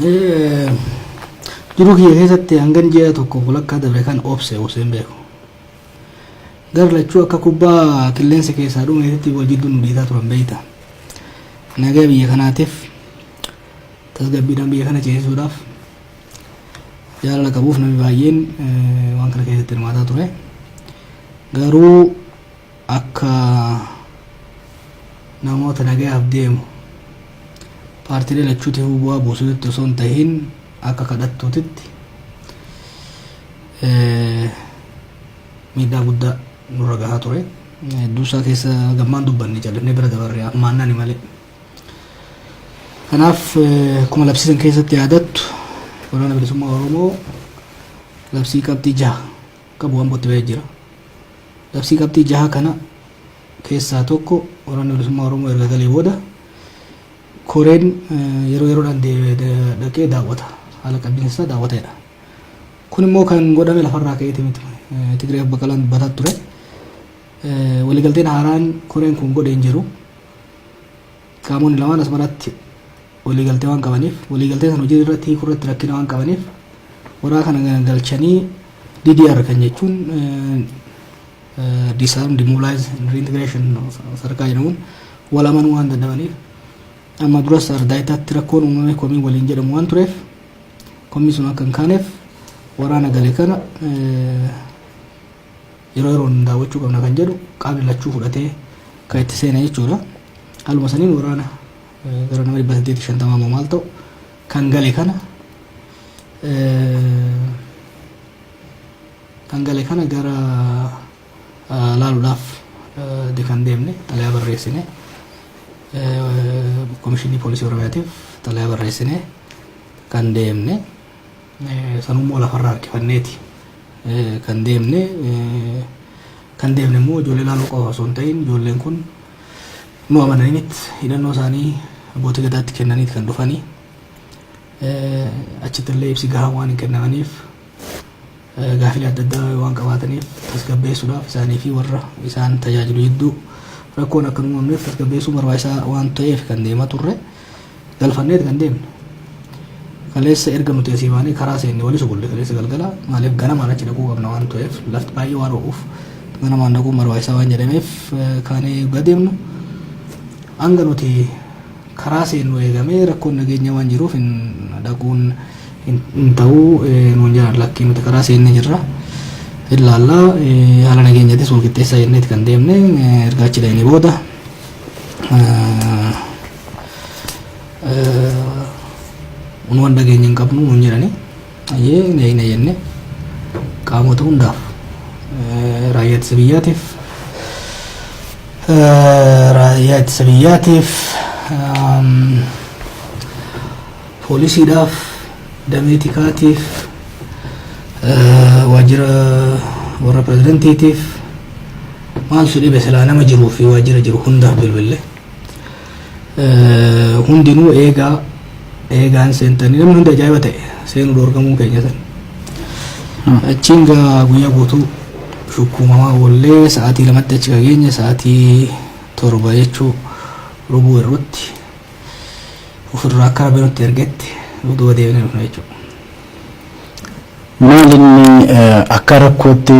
jiru kiyya keessatti hangan ji'a tokko walakkaa dabre kan obse osoo hin beeku. Gara lachuu akka kubbaa qilleensa keessaa dhumeetitti wal jidduun nu dhiitaa turan beeyta. Nagaa biyya kanaatiif tasgabbiidhaan biyya kana ceesisuudhaaf jaalala qabuuf namni baay'een waan kana keessatti hirmaataa ture. Garuu akka namoota nagayaaf deemu paartiilee lachuutiif bu'aa buusuutti osoo hin tahiin akka kadhattuutitti miidhaa guddaa nurra gahaa ture. Duusaa keessa gammaan dubbanne jalannee bira dabarree ammaannani malee. Kanaaf akkuma labsiisan keessatti yaadattu waraana bilisummaa Oromoo labsii qabxii 6 qabu hambootti ba'ee jira. Labsii qabxii 6 kana keessaa tokko waraana bilisummaa Oromoo erga galee booda koreen yeroo yeroodhaan dhaqee daawwata. Haala qabiinsa daawwatedha. Kun immoo kan godhame lafarraa ka'eeti miti. Tigreef Baqqalaan dubbataa ture. Waliigalteen haaraan koreen kun godhe hin jiru. Qaamonni lamaan asmaratti waliigaltee waan qabaniif waliigaltee sana hojii irratti hiikuu irratti rakkina waan qabaniif waraa kana galchanii DDR kan jechuun disarm demobilize reintegration sarkaa jedhamuun wal amanuu waan dadhabaniif amma duras ardaayitaatti rakkoon uumame komii waliin jedhamu waan tureef komii sun akka hin kaaneef waraana galee kana yeroo yeroon daawwachuu qabna kan jedhu qaamni lachuu fudhatee kan itti seena jechuudha. Haaluma saniin waraana gara nama 150 maal ta'u kan gale kana gara laaluudhaaf kan deemne xalayaa barreessine komishinii poolisii Oromiyaatiif xalayaa barreessine kan deemne sanummoo lafarraa harkifanneeti kan deemne immoo ijoollee laaluu qofa osoo hin ta'in ijoolleen kun nu amananiit hidhannoo isaanii abbootii gadaatti kennaniit kan dhufanii achittillee ibsi gahaa waan hin kennamaniif gaafilee adda addaa waan qabaataniif tasgabbeessuudhaaf isaanii fi warra isaan tajaajilu hedduu rakkoon akka hin uumamneef tasgabbeessuu barbaachisaa waan ta'eef kan deemaa turre galfanneet kan deemne. Kaleessa erga nuti asii baanee karaa seenne waliin sugulle kaleessa galgala maaliif ganamaan achi dhaquu qabna waan ta'eef lafti baay'ee waan ho'uuf ganamaan dhaquun barbaachisaa waan jedhameef kaanee gadeemnu hanga nuti karaa seennu eegamee rakkoon nageenya waan jiruuf dhaquun hin ta'uu nuun jedhan lakkii nuti karaa seenne jirra. Ilaallaa haala nageenyaatis wal qixxeessaa jenneeti kan deemne erga achi dhaqnee booda waan nageenya hin qabnu nuun jedhanii neeyna jenne qaamota hundaaf raayyaa ittisa biyyaatiif poolisiidhaaf damee tikaatiif waajjira warra pireezidentiitiif maaltu dhibe silaa nama jiruu fi waajjira jiru hundaaf bilbille hundinuu eegaan seentanii namni hundi ajaa'iba ta'e seenuu dorgamuu keenya san achiin guyyaa guutuu shukkuumamaa oollee sa'aatii 2tti achi kageenya sa'aatii 7 jechuu rubuu irratti ofirraa akka rabbinutti ergetti duuba deebinee dhufna jechuudha. Maalinni akka rakkootti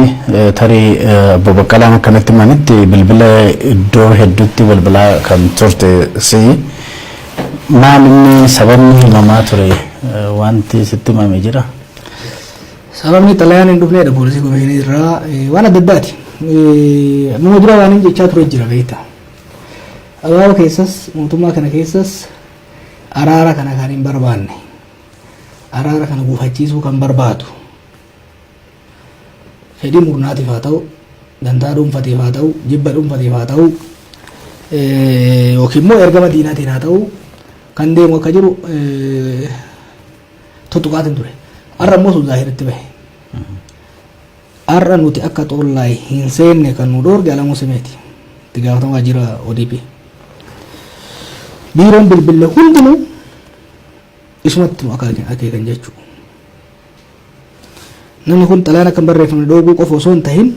tarii Obbo Baqqalaan akkanatti manitti bilbila iddoo hedduutti bilbilaa kan turte si'i maalinni sababni himamaa ture wanti sitti himamee jira? Sababni xalayaan hin dhufneedha poolisii komishinii irraa waan adda addaati. Numa dura waan hin jechaa ture jira beekta. Abaaboo keessas mootummaa kana keessas araara kana kan hin barbaanne araara kana gufachiisuu kan barbaadu fedhii murnaatiif haa ta'u dantaa dhuunfaatiif haa ta'u jibba dhuunfaatiif haa ta'u yookiin immoo ergama diinaatiin haa ta'u kan deemu akka jiru tuttuqaatiin ture. Har'a immoo sun zaahiritti bahe. Har'a nuti akka xollaay hin seenne kan nu dhoorge Alamuu Simeeti. Itti gaafatamaa waajjira ODP. Biiroon bilbille hundinuu isumatti nu akeekan jechuudha. Namni kun xalayaan akka hin barreeffamne dhooguu qofa osoo hin tahin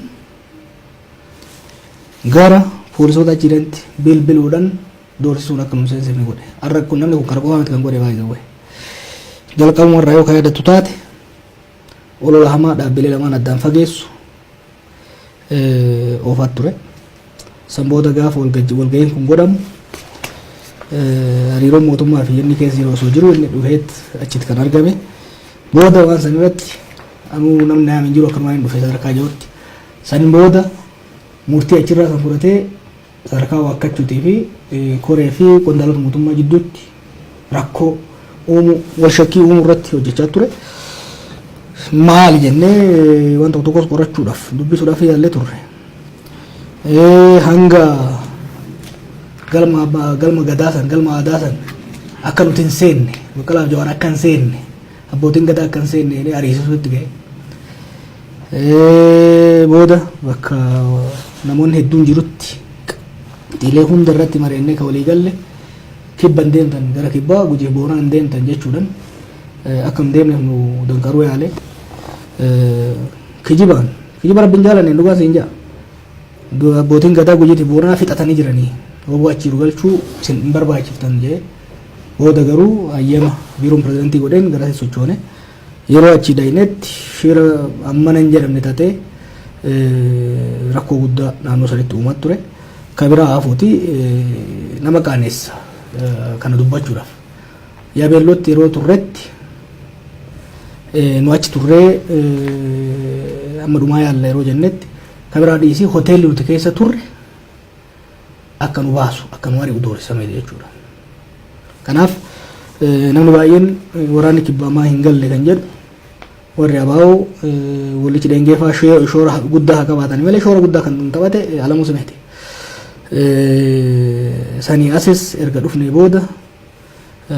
gara poolisoota achiidhanti bilbiluudhaan doorsisuun akka nu seensifne godhe. Har'a kun namni kun karaa qofaa miti kan godhe baay'ee jalqabuma irraa yoo yaadatu taate olola hamaa dhaabbilee lamaan addaan fageessu oofaa ture. San booda gaafa walga'iin kun godhamu hariiroon mootummaa fi inni keessa jiru osoo jiru inni dhufeet achitti kan argame. Booda waan san irratti anuu namni naam hin jiru akkanumaan hin dhufe sadarkaa jirutti. San booda murtii achirraa kan fudhatee sadarkaa waakkachuutii fi koree fi qondaalota mootummaa jidduutti rakkoo uumuu wal shakkii uumuu irratti hojjechaa ture. Maali jennee waan tokko tokkos qorachuudhaaf dubbisuudhaaf yaallee turre. Hanga galma gadaasan galma aadaasan akka nuti hin seenne Baqqalaaf Jawaar akka hin seenne abbootiin gadaa akka hin seenne ariisisuutti ga'e. Booda bakka namoonni hedduun jirutti xiilee hunda irratti mareennee ka walii galle kibban deemtan gara kibbaa Gujii Booraan deemtan jechuudhaan akkam deemne nu danqaruu yaale. Kijiba rabbiin jaalanne dhugaa siin jaa abbootiin gadaa Gujiitii Booranaa fixatanii jiranii obbo achiiru galchuu sin barbaachiftan jee. Booda garuu hayyama biiroon pirezidantii godheen gara sochoone yeroo achi dhaynetti shira ammana hin jedhamne taatee rakkoo guddaa naannoo sanitti uumaa ture. Kabiraa hafuuti nama qaaneessa kana dubbachuudhaaf Yaabeellootti yeroo turretti nu achi turree amma dhumaa yaalla yeroo jennetti kabiraa dhiisii hoteelli nuti keessa turre akka nu baasu akka nu ari'u doorsisamee jechuudha. Kanaaf namni baay'een waraanni kibbaamaa hin galle kan jedhu warri abaa'oo walichi deengeefaa shoora guddaa haa qabaatan malee shoora guddaa kan taphate Alamuu Simeeti. Sanii asis erga dhufnee booda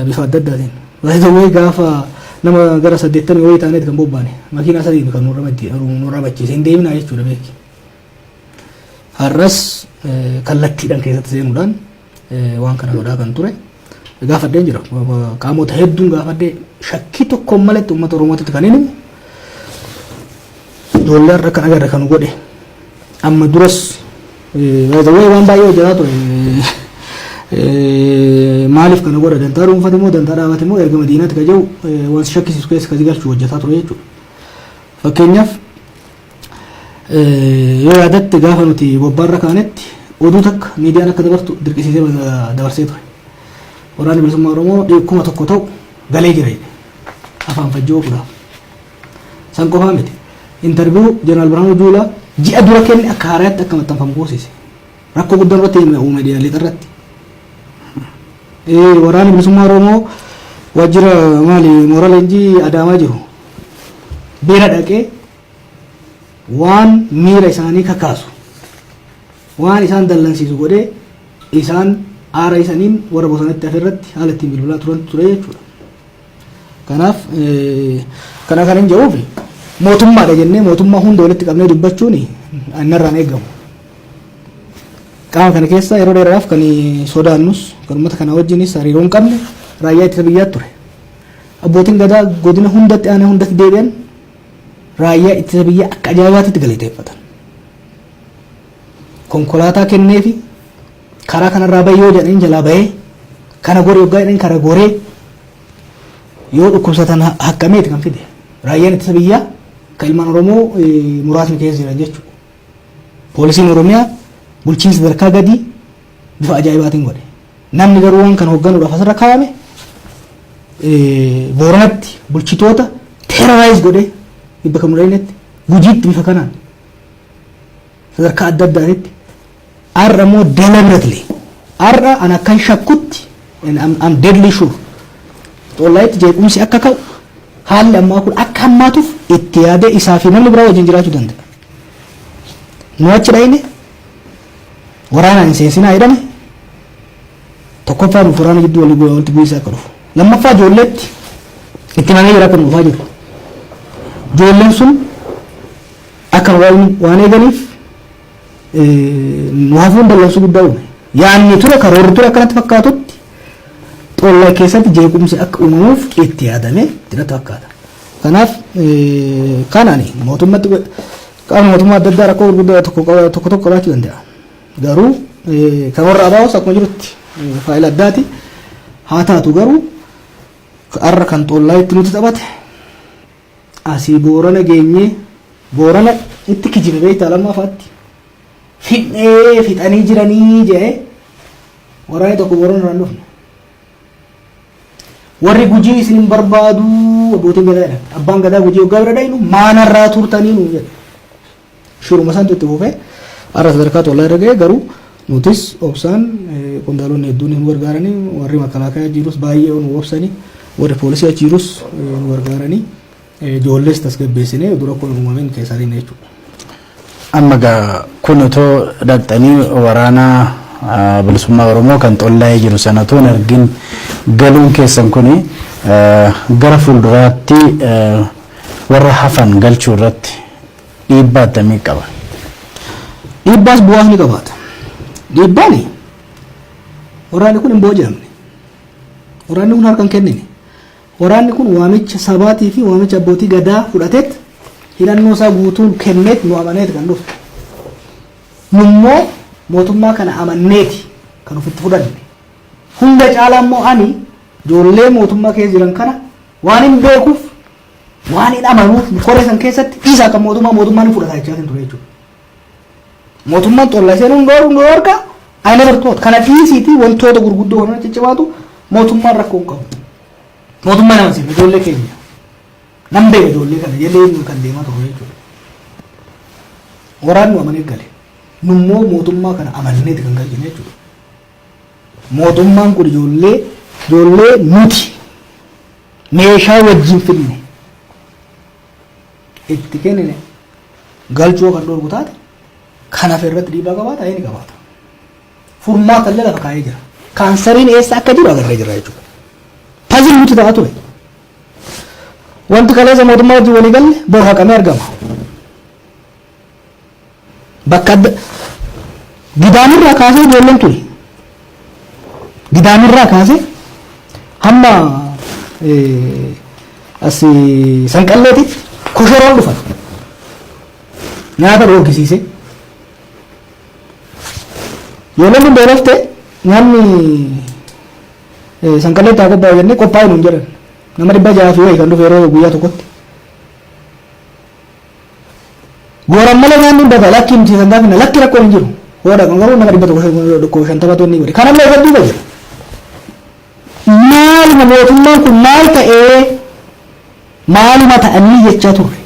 bifa adda addaatiin waayee gaafa nama gara 80 wayii taaneet kan bobbaane makiinaa sadiin kan nurra machiise hin deemnaa jechuudha beeki. Har'as kallattiidhaan keessatti seenuudhaan waan kana godhaa kan ture. Gaafadheen jira qaamota hedduun gaafadhee shakkii tokko malee uummata Oromootitti kan inni ijoollee har'a kan agarre kan godhe amma duras waan baay'ee hojjetaa ture. Maaliif kana godha dantaa dhuunfate moo dantaa dhaabate moo erga madiinaatti ka jiru waan shakkisiisu keessa kasi galchuu hojjetaa ture jechuudha. Fakkeenyaaf yoo yaadatte gaafa nuti bobbaarra kaanetti oduu takka miidiyaan akka dabartu dirqisiisee dabarsee ture. Waraanni bilisummaa Oromoo dhiikkuma tokko ta'u galee jira afaan fajjoo kudhaaf. San qofaa miti. Intarviiyuu Jeneraal Birhaanuu Juulaa ji'a dura kenne akka haaraatti akka maxxanfamu goosise. Rakkoo guddaan irratti uume diyaalixa irratti. Waraanni bilisummaa Oromoo waajjira maali mooraa leenjii Adaamaa jiru beela dhaqee waan miira isaanii kakaasu waan isaan dallansiisu godhee isaan aara isaniin warra bosonatti afirratti haala ittiin bilbilaa turan ture jechuudha. Kanaaf kana kan hin jedhuufi mootummaadha jennee mootummaa hunda walitti qabnee dubbachuun annarraan eegamu. Qaama kana keessa yeroo dheeraaf kan sodaannus kan uummata kana wajjinis hariiroo hin qabne raayyaa ittisa biyyaa ture. Abbootiin gadaa godina hundatti aanaa hundatti deebi'an raayyaa ittisa biyyaa akka ajaa'ibaatti galateeffatan. Konkolaataa kenneefi karaa kanarraa bahee yoo jedhanii jalaa bahee kana goree yoggaa jedhanii kara goree yoo dhukkubsatan hakkameeti kan fide. Raayyaan ittisa biyyaa kan ilmaan Oromoo muraasni keessa jiran jechuudha. Poolisiin Oromiyaa bulchiinsa sadarkaa gadii bifa ajaa'ibaatiin godhe. Namni garuu waan kana hoogganuudhaaf asirra kaa'ame Booranatti bulchitoota teeroraayiz godhe dhibba kan mudha'inetti Gujiitti bifa kanaan sadarkaa adda addaatitti har'a immoo deliberately har'a ana kan shakkutti I'm deadly sure xollaayitti jeequmsi akka ka'u haalli ammaa kun akka hammaatuuf itti yaadee isaa fi namni biraa wajjin jiraachuu danda'a. Nu achi dhayne waraanaan hin seensinaa jedhame tokkoffaa nuuf waraana gidduu walitti bu'iinsa akka dhufu. Lammaffaa ijoolleetti itti manee jira akka nu dhufaa jiru. Ijoolleen sun akka waan eeganiif nu hafuun dallansuu guddaa uume. Yaanni ture karoorri ture akkanatti fakkaatutti xollaa keessatti jeequmsi akka uumamuuf itti yaadame jiratu fakkaata. Kanaaf kanaani mootummaatti qaama mootummaa adda addaa rakkoo gurguddaa tokko qabaachuu danda'a. Garuu kan warra abaa'us akkuma jirutti faayila addaati haa taatu garuu arra kan xollaa itti nuti taphate asii Boorana geenyee Boorana itti kijibee beektaa lammaffaatti fixanii jiranii jedhee waraanni tokko Boorana irraan dhufne warri Gujii isin hin barbaadu abbootiin gadaadha abbaan gadaa Gujii waggaa bira dhaynu maanarraa turtanii nu jedhe shiruma isaantu itti fufee arra sadarkaa xollaa irra ga'e garuu nutis obsaan qondaalonni hedduun nu gargaaranii warri makalaakaa jirus baay'ee nu obsanii warri poolisii achi jirus nu gargaaranii ijoollees tasgabbeessinee dura kun uumameen keessaa dhiyeenye jechuudha. Amma gaa kun otoo dhaqxanii waraana bilisummaa Oromoo kan xollaa'ee jiru sanatu hin argin galuun keessan kuni gara fuulduraatti warra hafan galchuu irratti dhiibbaa akkamii qaba? Dhiibbaas bu'aas ni qabaata. Dhiibbaani waraanni kun hin booji'amne. Waraanni kun harkaan kennine. Waraanni kun waamicha sabaatii fi waamicha abbootii gadaa fudhateet hidhannoo isaa guutuun kenneet nu amaneet kan dhufe. Nummoo mootummaa kana amanneeti kan ofitti fudhanne. Hunda caalaa immoo ani ijoollee mootummaa keessa jiran kana waan hin beekuuf waan hin amanuuf koree san keessatti dhiisaa kan mootummaan fudhataa jechaa ture jechuudha. Mootummaan xollaa seenuun nu dorga ayina bartoota kana dhiisiitii wantoota gurguddoo kana ciccibaatu mootummaan rakkoo hin qabu. Mootummaan amansiifne ijoollee keenya nan beeka ijoollee kana jedhee kan deemaa ture jechuudha. Waraanni nu amanee gale nummoo mootummaa kana amanneeti kan galchine jechuudha. Mootummaan kun ijoollee nuti meeshaa wajjin fidne itti kennine galchoo kan dorgu taate kanaaf irratti dhiibbaa qabaata inni qabaata. Furmaata illee lafa kaa'ee jira. Kaansariin eessa akka jiru agarree jira jechuudha. Pazil nuti ta'a ture. Wanti kaleessa mootummaa wajjin walii galle bor haqamee argama. Bakka Gidaamirraa kaasee ijoolleen ture. Gidaamirraa kaasee hamma asii sanqalleetitti koshoroon dhufan. Nyaata dhoorgisiisee. Ijoolleen kun beelofte nyaanni sanqalleetti haa qophaa'u jennee qophaa'u nuun jedhan. Nama 600 wayii kan dhufe yeroo guyyaa tokkotti. Gooran malee nyaanni hundata lakki miti sangaafina lakki rakkoo hin jiru. Hoodha kan garuu nama 150 tonni godhe. Kanallee hedduu jira. Maaluma mootummaan kun maal ta'ee maaluma ta'anii jechaa turre.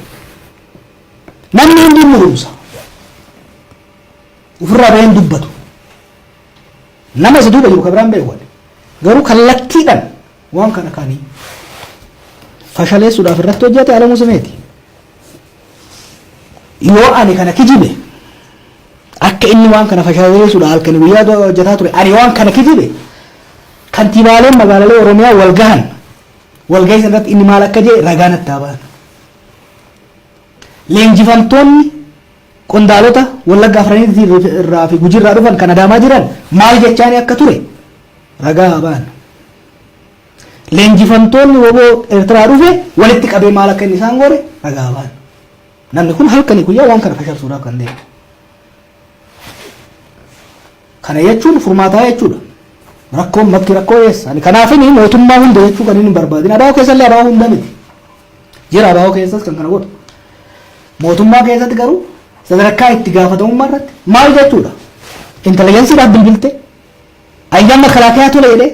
Namni hundi murumsa. Ofirraa baheen dubbatu. Nama isa duuba jiru kabiraan beeku garuu kallattiidhaan waan kana kaanii fashaleessuudhaaf irratti hojjete Alamuu Simeeti. Yoo ani kana kijibe akka inni waan kana fashaleessuudhaaf halkanii guyyaa hojjetaa ture ani waan kana kijibe kantiibaaleen magaalaalee Oromiyaa walgahii irratti inni maal akka jedhe ragaan itti ba'an. Leenjifamtoonni qondaalota Wallagga Afraniitii irraa fi Gujii irraa dhufan kan Adaamaa jiran maal jechaani akka ture ragaa ba'an. Leenjifamtoonni woboo Eertiraa dhufe walitti qabee maal akka inni isaan godhe ragaa ba'an. Namni kun halkanii guyyaa waan kana fashalsuudhaaf kan deemu. Kana jechuun furmaataa jechuudha. Rakkoon bakki rakkoo eessa? Ani kanaafini mootummaa hunda jechuu kan inni barbaadin. Abaa'oo keessallee abaa'oo hunda miti. Jira abaa'oo keessas kan kana godhu. Mootummaa keessatti garuu sadarkaa itti gaafatamummaa irratti maal jechuudha? Intelijensiidhaaf bilbilte ayyaan makalaakaa tole jedhee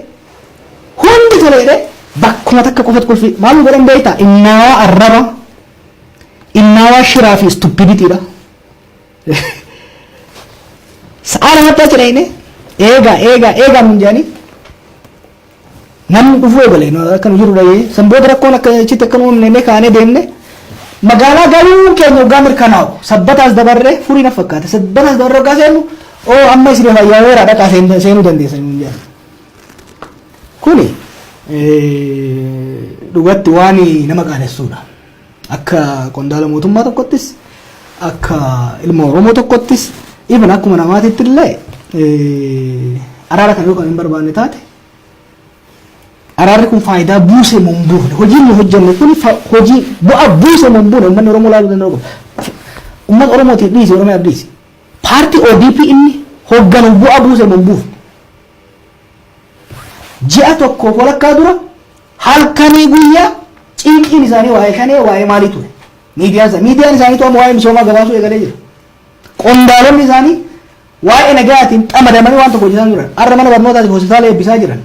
hundi tole jedhee bakkuma takka qofatti kolfi maal godhan beektaa? Innaawaa arraba innaawaa shiraa fi stupiditiidha. Sa'a lamatti achi dhayne eegaa nun jedhanii namni dhufuu eegale akka nu jiru dhayee sanboota rakkoon akka achitti akka nu uumne kaanee deemne magaalaa galuu keenya waggaa mirkanaa'u sabbataas dabarree furii na fakkaate sabbataas dabarree waggaa seenu amma isin fayyaa weeraa dhaqaa seenuu dandeessan nun jedhan. Kuni dhugatti waan nama qaanessuudha. Akka qondaala mootummaa tokkottis akka ilma Oromoo tokkottis even akkuma namaatitti illee araara kan yoo kan hin barbaanne taate araarri kun faayidaa buuse moo hin buufne hojiin nu hojjenne kun hojii bu'aa buuse moo hin buufne uummanni Oromoo laaluu danda'u qaba. Uummata Oromootiif dhiisi Oromiyaaf dhiisi. Paartii ODP inni hoogganu bu'aa buuse moo hin buufne. Ji'a tokkoof walakkaa dura halkanii guyyaa cinqiin isaanii waa'ee kanee waa'ee maalii ture miidiyaan isaanii to'amu waa'ee misoomaa gabaasuu eegalee jira qondaalonni isaanii waa'ee nagayaatiin xamadamanii waan tokko hojjetaa jiran har'a mana barnootaatiif hospitaala eebbisaa jiran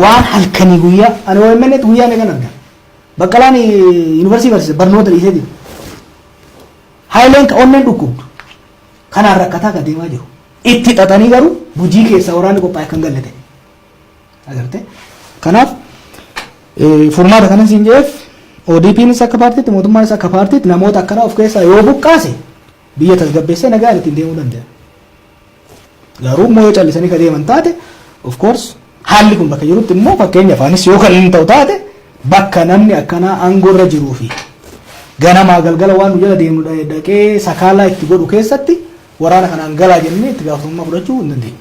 waan halkanii guyyaa ani OMN guyyaa meeqan arga baqqalaan yuunivarsiitii barsiisa barnoota dhiisee jiru haayileen onneen dhukkubdu kanaan rakkataa akka deemaa jiru itti xaxanii garuu bujii keessaa waraanni qophaa'e kan gallate agarte kanaaf furmaata kanan siin jeef ODP'nis akka paartiitti mootummaanis akka paartiitti namoota akkanaa of keessaa yoo buqqaase biyya tasgabbeessee nagaan ittiin deemuu danda'a. Garuu immoo yoo callisanii ka deeman taate of course haalli kun bakka jirutti immoo fakkeenyaaf anis yoo kan inni ta'u taate bakka namni akkanaa aangoorra jiruu fi ganamaa galgala waan nu jala deemu dhaqee sakaalaa itti godhu keessatti waraana kanaan galaa jennee itti gaafatamummaa fudhachuu hin dandeenyu.